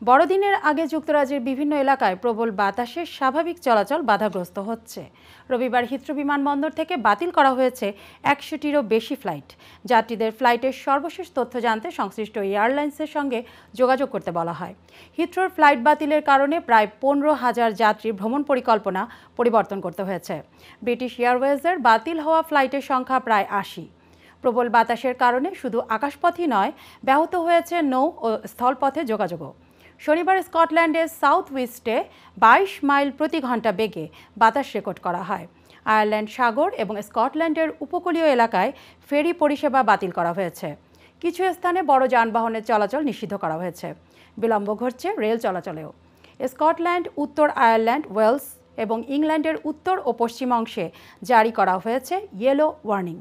বড়দিনের আগে যুক্তরাজ্যের বিভিন্ন এলাকায় প্রবল বাতাসে স্বাভাবিক চলাচল বাধাগ্রস্ত হচ্ছে। রবিবার হিথ্রো বিমানবন্দর থেকে বাতিল করা হয়েছে ১০০টিরও বেশি ফ্লাইট। যাত্রীদের ফ্লাইটের সর্বশেষ তথ্য জানতে সংশ্লিষ্ট এয়ারলাইন্সের সঙ্গে যোগাযোগ করতে বলা হয়। হিথ্রোর ফ্লাইট বাতিলের কারণে প্রায় ১৫,০০০ যাত্রীর ভ্রমণ পরিকল্পনা পরিবর্তন করতে হয়েছে। ব্রিটিশ এয়ারওয়েজের বাতিল হওয়া ফ্লাইটের সংখ্যা প্রায় ৮০। প্রবল বাতাসের কারণে শুধু আকাশপথই নয়, ব্যাহত হয়েছে নৌ ও স্থলপথে যোগাযোগও। শনিবার স্কটল্যান্ডের সাউথ ওয়েস্টে ২২ মাইল প্রতি ঘন্টা বেগে বাতাস রেকর্ড করা হয়। আয়ারল্যান্ড সাগর এবং স্কটল্যান্ডের উপকূলীয় এলাকায় ফেরি পরিষেবা বাতিল করা হয়েছে। কিছু স্থানে বড় যানবাহনের চলাচল নিষিদ্ধ করা হয়েছে। বিলম্ব ঘটছে রেল চলাচলেও। স্কটল্যান্ড, উত্তর আয়ারল্যান্ড, ওয়েলস এবং ইংল্যান্ডের উত্তর ও পশ্চিম অংশে জারি করা হয়েছে ইয়েলো ওয়ার্নিং।